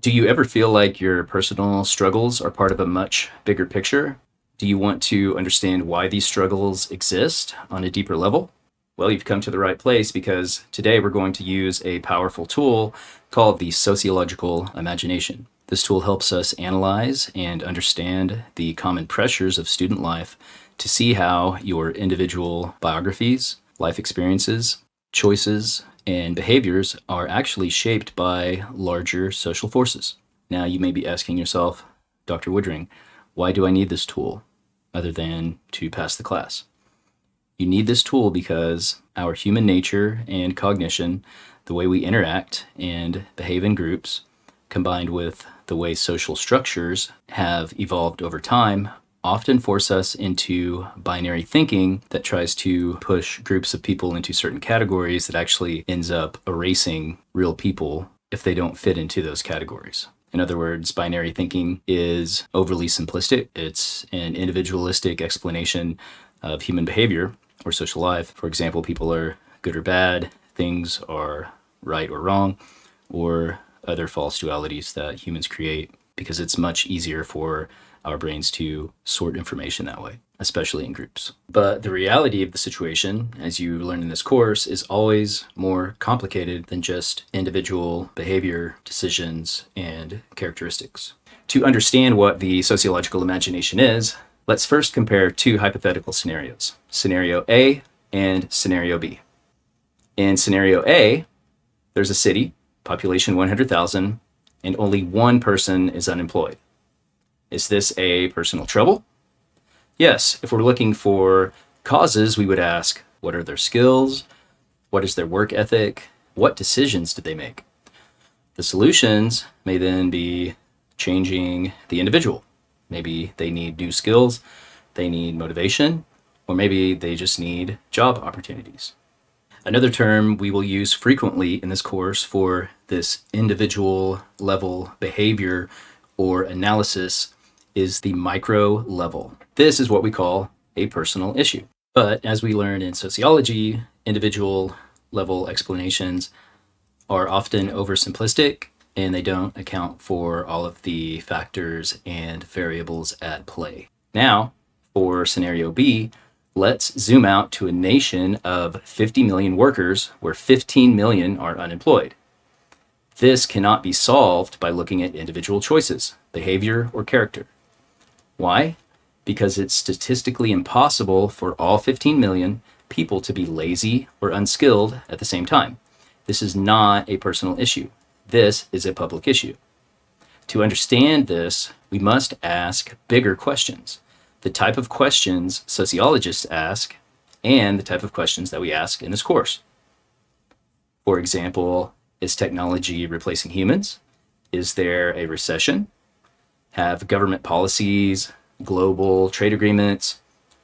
Do you ever feel like your personal struggles are part of a much bigger picture? Do you want to understand why these struggles exist on a deeper level? Well, you've come to the right place because today we're going to use a powerful tool called the sociological imagination. This tool helps us analyze and understand the common pressures of student life to see how your individual biographies, life experiences, choices, and behaviors are actually shaped by larger social forces. Now, you may be asking yourself, Dr. Woodring, why do I need this tool other than to pass the class? You need this tool because our human nature and cognition, the way we interact and behave in groups, combined with the way social structures have evolved over time, often force us into binary thinking that tries to push groups of people into certain categories that actually ends up erasing real people if they don't fit into those categories. In other words, binary thinking is overly simplistic. It's an individualistic explanation of human behavior or social life. For example, people are good or bad, things are right or wrong, or other false dualities that humans create because it's much easier for our brains to sort information that way, especially in groups. But the reality of the situation, as you learn in this course, is always more complicated than just individual behavior, decisions, and characteristics. To understand what the sociological imagination is, let's first compare two hypothetical scenarios, scenario A and scenario B. In scenario A, there's a city, population 100,000, and only one person is unemployed. Is this a personal trouble? Yes, if we're looking for causes, we would ask, what are their skills? What is their work ethic? What decisions did they make? The solutions may then be changing the individual. Maybe they need new skills, they need motivation, or maybe they just need job opportunities. Another term we will use frequently in this course for this individual level behavior or analysis is the micro level. This is what we call a personal issue. But as we learn in sociology, individual level explanations are often oversimplistic and they don't account for all of the factors and variables at play. Now, for scenario B, let's zoom out to a nation of 50 million workers where 15 million are unemployed. This cannot be solved by looking at individual choices, behavior, or character. Why? Because it's statistically impossible for all 15 million people to be lazy or unskilled at the same time. This is not a personal issue. This is a public issue. To understand this, we must ask bigger questions, the type of questions sociologists ask and the type of questions that we ask in this course. For example, is technology replacing humans? Is there a recession? Have government policies, global trade agreements,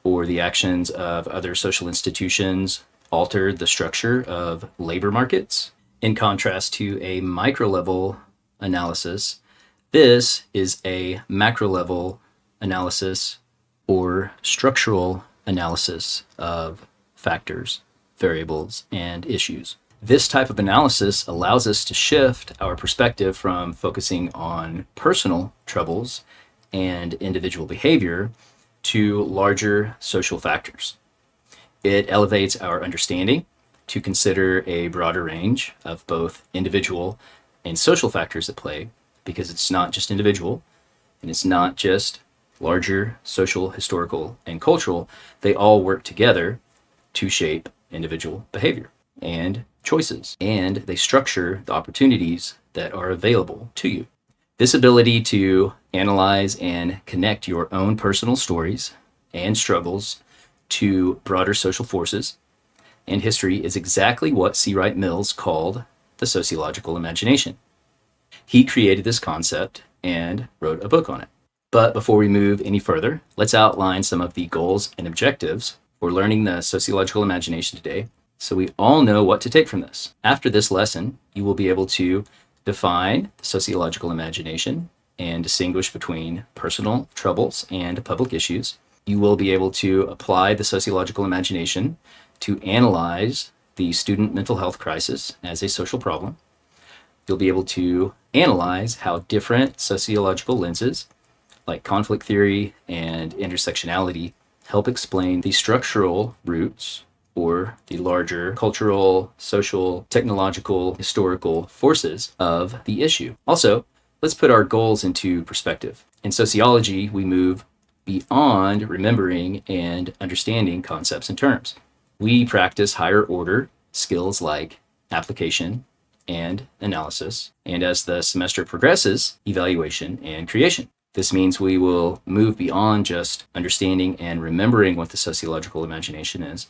or the actions of other social institutions altered the structure of labor markets? In contrast to a micro level analysis, this is a macro level analysis or structural analysis of factors, variables, and issues. This type of analysis allows us to shift our perspective from focusing on personal troubles and individual behavior to larger social factors. It elevates our understanding to consider a broader range of both individual and social factors at play, because it's not just individual and it's not just larger social, historical, and cultural. They all work together to shape individual behavior and choices, and they structure the opportunities that are available to you. This ability to analyze and connect your own personal stories and struggles to broader social forces and history is exactly what C. Wright Mills called the sociological imagination. He created this concept and wrote a book on it. But before we move any further, let's outline some of the goals and objectives for learning the sociological imagination today, so we all know what to take from this. After this lesson, you will be able to define the sociological imagination and distinguish between personal troubles and public issues. You will be able to apply the sociological imagination to analyze the student mental health crisis as a social problem. You'll be able to analyze how different sociological lenses, like conflict theory and intersectionality, help explain the structural roots or the larger cultural, social, technological, historical forces of the issue. Also, let's put our goals into perspective. In sociology, we move beyond remembering and understanding concepts and terms. We practice higher order skills like application and analysis, and as the semester progresses, evaluation and creation. This means we will move beyond just understanding and remembering what the sociological imagination is.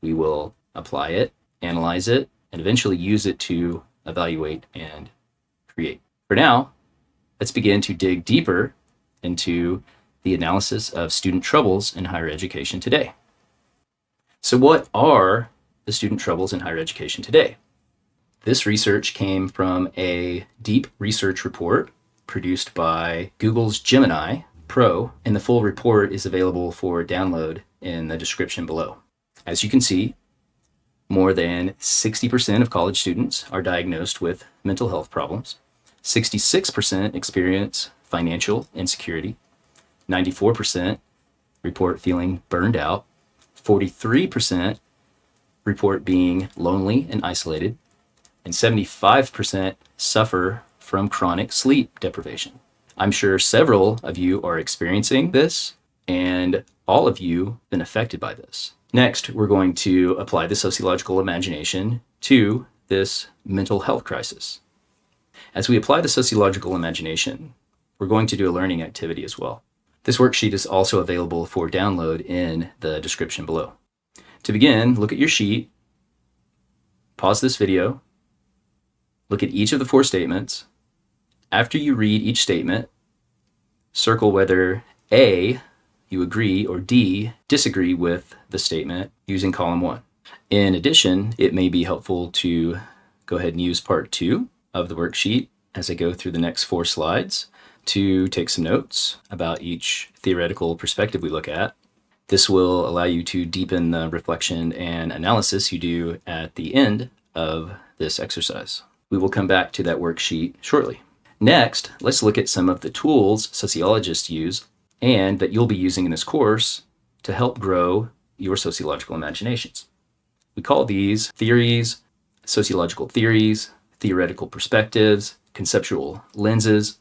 We will apply it, analyze it, and eventually use it to evaluate and create. For now, let's begin to dig deeper into the analysis of student troubles in higher education today. So what are the student troubles in higher education today? This research came from a deep research report produced by Google's Gemini Pro, and the full report is available for download in the description below. As you can see, more than 60% of college students are diagnosed with mental health problems. 66% experience financial insecurity. 94% report feeling burned out. 43% report being lonely and isolated. And 75% suffer from chronic sleep deprivation. I'm sure several of you are experiencing this, and all of you have been affected by this. Next, we're going to apply the sociological imagination to this mental health crisis. As we apply the sociological imagination, we're going to do a learning activity as well. This worksheet is also available for download in the description below. To begin, look at your sheet, pause this video, look at each of the 4 statements. After you read each statement, circle whether A, you agree, or D, disagree with the statement using column 1. In addition, it may be helpful to go ahead and use part 2 of the worksheet as I go through the next 4 slides to take some notes about each theoretical perspective we look at. This will allow you to deepen the reflection and analysis you do at the end of this exercise. We will come back to that worksheet shortly. Next, let's look at some of the tools sociologists use and that you'll be using in this course to help grow your sociological imaginations. We call these theories, sociological theories, theoretical perspectives, conceptual lenses.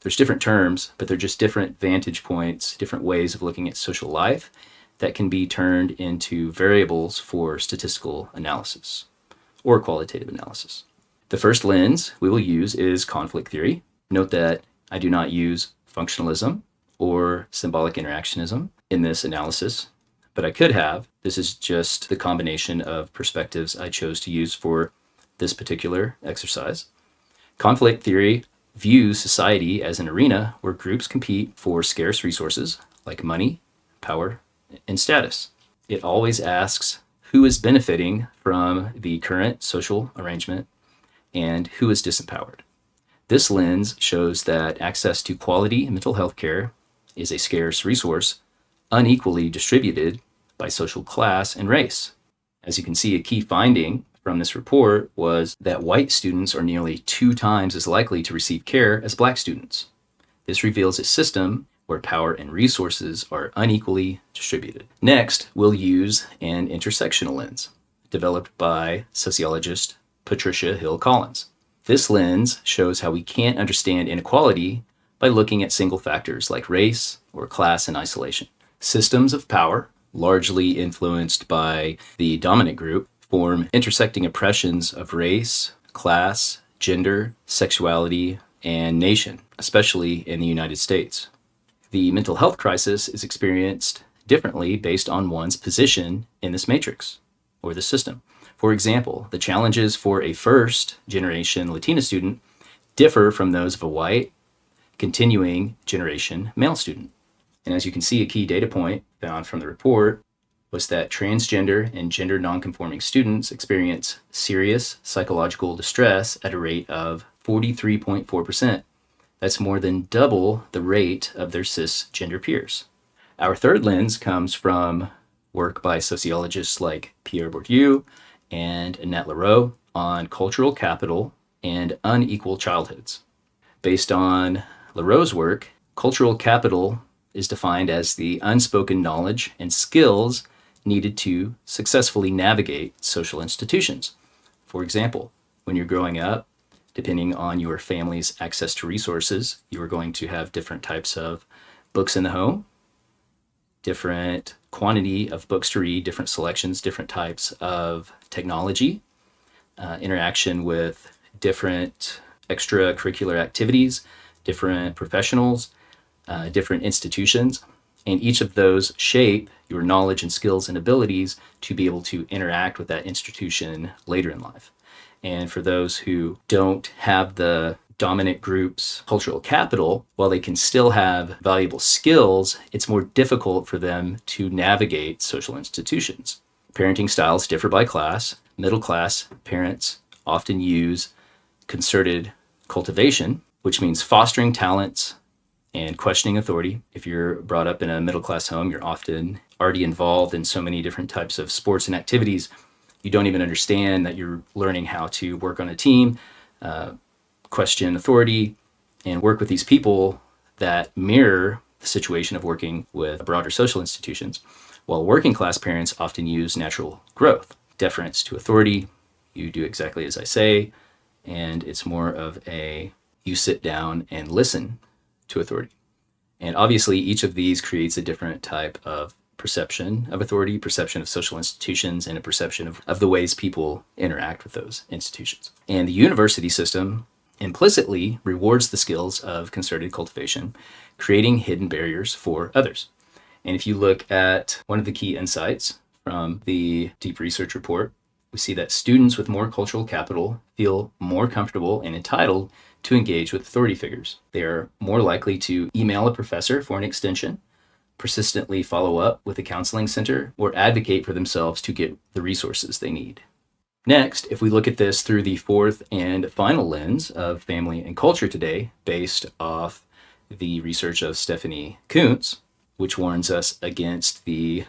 There's different terms, but they're just different vantage points, different ways of looking at social life that can be turned into variables for statistical analysis or qualitative analysis. The first lens we will use is conflict theory. Note that I do not use functionalism or symbolic interactionism in this analysis, but I could have. This is just the combination of perspectives I chose to use for this particular exercise. Conflict theory views society as an arena where groups compete for scarce resources like money, power, and status. It always asks who is benefiting from the current social arrangement and who is disempowered. This lens shows that access to quality mental health care is a scarce resource, unequally distributed by social class and race. As you can see, a key finding from this report was that white students are nearly 2 times as likely to receive care as Black students. This reveals a system where power and resources are unequally distributed. Next, we'll use an intersectional lens developed by sociologist Patricia Hill Collins. This lens shows how we can't understand inequality by looking at single factors like race or class in isolation. Systems of power, largely influenced by the dominant group, form intersecting oppressions of race, class, gender, sexuality, and nation, especially in the United States. The mental health crisis is experienced differently based on one's position in this matrix or the system. For example, the challenges for a first-generation Latina student differ from those of a white, continuing generation male student. And as you can see, a key data point found from the report was that transgender and gender nonconforming students experience serious psychological distress at a rate of 43.4%. That's more than double the rate of their cisgender peers. Our third lens comes from work by sociologists like Pierre Bourdieu and Annette Lareau on cultural capital and unequal childhoods. Based on Leroux's work, cultural capital is defined as the unspoken knowledge and skills needed to successfully navigate social institutions. For example, when you're growing up, depending on your family's access to resources, you are going to have different types of books in the home, different quantity of books to read, different selections, different types of technology, interaction with different extracurricular activities, different professionals, different institutions. And each of those shape your knowledge and skills and abilities to be able to interact with that institution later in life. And for those who don't have the dominant group's cultural capital, while they can still have valuable skills, it's more difficult for them to navigate social institutions. Parenting styles differ by class. Middle class parents often use concerted cultivation, which means fostering talents and questioning authority. If you're brought up in a middle class home, you're often already involved in so many different types of sports and activities. You don't even understand that you're learning how to work on a team, question authority, and work with these people that mirror the situation of working with broader social institutions. While working class parents often use natural growth, deference to authority. You do exactly as I say, and it's more of a you sit down and listen to authority. And obviously, each of these creates a different type of perception of authority, perception of social institutions, and a perception of the ways people interact with those institutions. And the university system implicitly rewards the skills of concerted cultivation, creating hidden barriers for others. And if you look at one of the key insights from the deep research report, we see that students with more cultural capital feel more comfortable and entitled to engage with authority figures. They are more likely to email a professor for an extension, persistently follow up with a counseling center, or advocate for themselves to get the resources they need. Next, if we look at this through the fourth and final lens of family and culture today, based off the research of Stephanie Kuntz, which warns us against the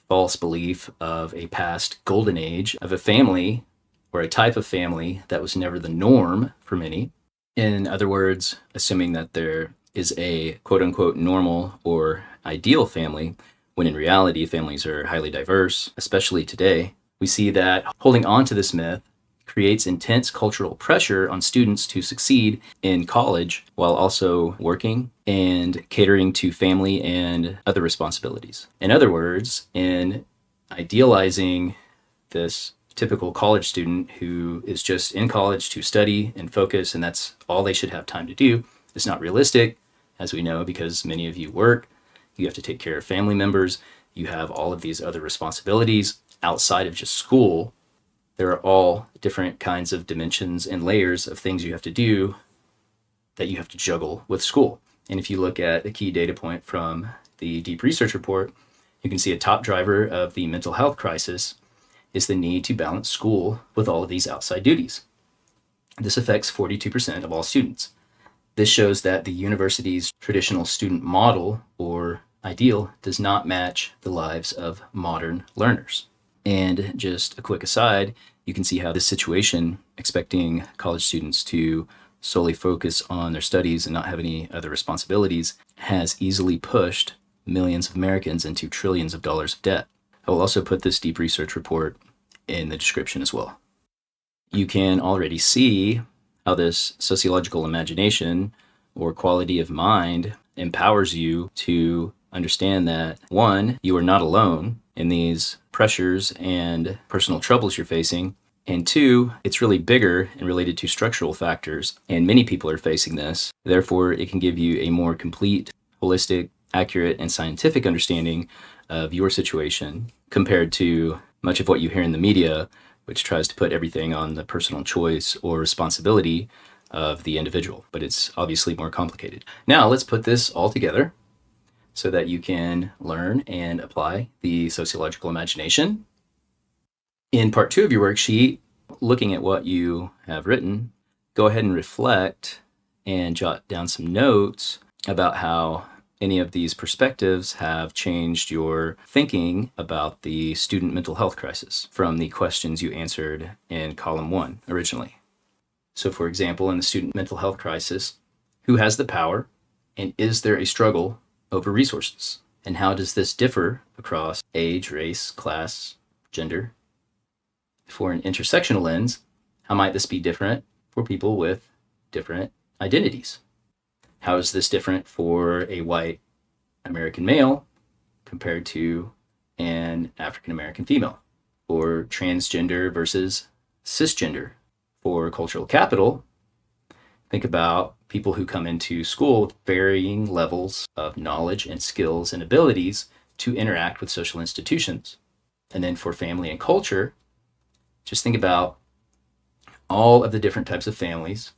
false belief of a past golden age of a family or a type of family that was never the norm for many. In other words, assuming that there is a quote unquote normal or ideal family, when in reality families are highly diverse, especially today, we see that holding on to this myth creates intense cultural pressure on students to succeed in college while also working and catering to family and other responsibilities. In other words, in idealizing this typical college student who is just in college to study and focus, and that's all they should have time to do, is not realistic, as we know, because many of you work, you have to take care of family members, you have all of these other responsibilities outside of just school. There are all different kinds of dimensions and layers of things you have to do that you have to juggle with school. And if you look at a key data point from the deep research report, you can see a top driver of the mental health crisis is the need to balance school with all of these outside duties. This affects 42% of all students. This shows that the university's traditional student model or ideal does not match the lives of modern learners. And just a quick aside, you can see how this situation, expecting college students to solely focus on their studies and not have any other responsibilities, has easily pushed millions of Americans into trillions of dollars of debt. I will also put this deep research report in the description as well. You can already see how this sociological imagination or quality of mind empowers you to understand that, one, you are not alone in these pressures and personal troubles you're facing, and two, it's really bigger and related to structural factors, and many people are facing this. Therefore, it can give you a more complete, holistic, accurate, and scientific understanding of your situation compared to much of what you hear in the media, which tries to put everything on the personal choice or responsibility of the individual. But it's obviously more complicated. Now, let's put this all together so that you can learn and apply the sociological imagination. In part 2 of your worksheet, looking at what you have written, go ahead and reflect and jot down some notes about how any of these perspectives have changed your thinking about the student mental health crisis from the questions you answered in column 1 originally. So for example, in the student mental health crisis, who has the power and is there a struggle over resources? And how does this differ across age, race, class, gender? For an intersectional lens, how might this be different for people with different identities? How is this different for a white American male compared to an African American female? Or transgender versus cisgender? For cultural capital, think about people who come into school with varying levels of knowledge and skills and abilities to interact with social institutions. And then for family and culture, just think about all of the different types of families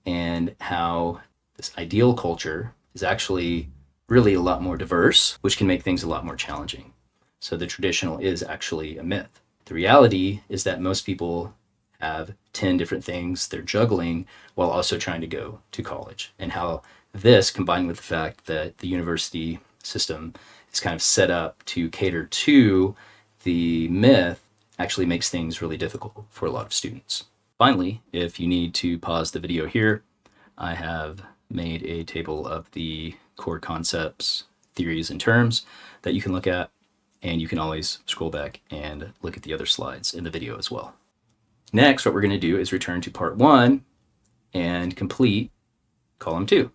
and how this ideal culture is actually really a lot more diverse, which can make things a lot more challenging. So the traditional is actually a myth. The reality is that most people have 10 different things they're juggling while also trying to go to college, and how this, combined with the fact that the university system is kind of set up to cater to the myth, actually makes things really difficult for a lot of students. Finally, if you need to pause the video here, I have made a table of the core concepts, theories, and terms that you can look at, and you can always scroll back and look at the other slides in the video as well. Next, what we're going to do is return to part 1 and complete column 2.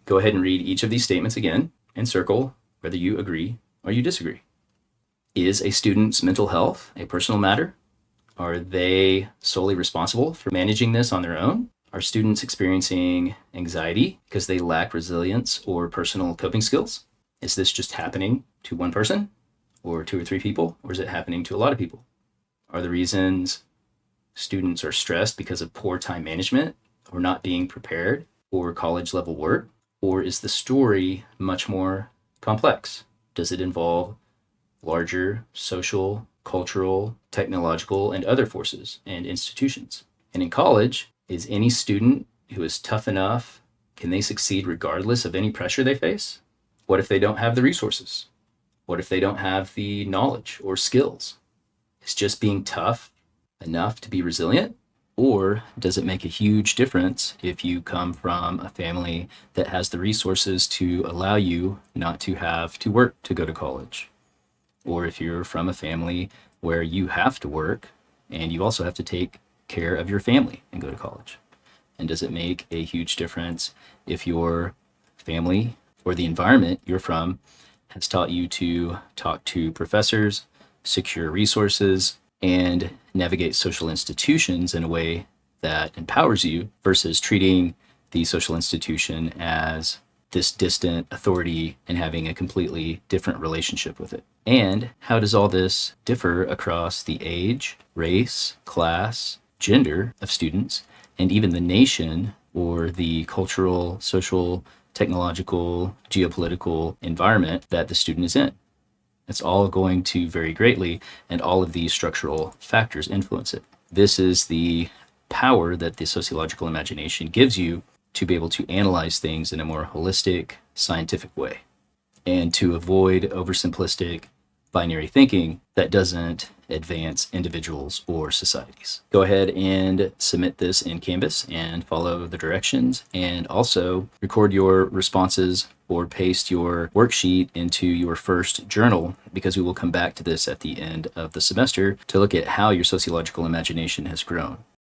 Go ahead and read each of these statements again and circle whether you agree or you disagree. Is a student's mental health a personal matter? Are they solely responsible for managing this on their own? Are students experiencing anxiety because they lack resilience or personal coping skills? Is this just happening to one person or 2 or 3 people, or is it happening to a lot of people? Are the reasons students are stressed because of poor time management or not being prepared for college level work? Or is the story much more complex? Does it involve larger social, cultural, technological, and other forces and institutions? And in college, is any student who is tough enough, can they succeed regardless of any pressure they face? What if they don't have the resources? What if they don't have the knowledge or skills? Is just being tough enough to be resilient? Or does it make a huge difference if you come from a family that has the resources to allow you not to have to work to go to college? Or if you're from a family where you have to work and you also have to take care of your family and go to college? And does it make a huge difference if your family or the environment you're from has taught you to talk to professors, secure resources, and navigate social institutions in a way that empowers you versus treating the social institution as this distant authority and having a completely different relationship with it? And how does all this differ across the age, race, class, gender of students, and even the nation or the cultural, social, technological, geopolitical environment that the student is in? It's all going to vary greatly, and all of these structural factors influence it. This is the power that the sociological imagination gives you to be able to analyze things in a more holistic, scientific way, and to avoid oversimplistic binary thinking that doesn't advance individuals or societies. Go ahead and submit this in Canvas and follow the directions, and also record your responses or paste your worksheet into your first journal, because we will come back to this at the end of the semester to look at how your sociological imagination has grown.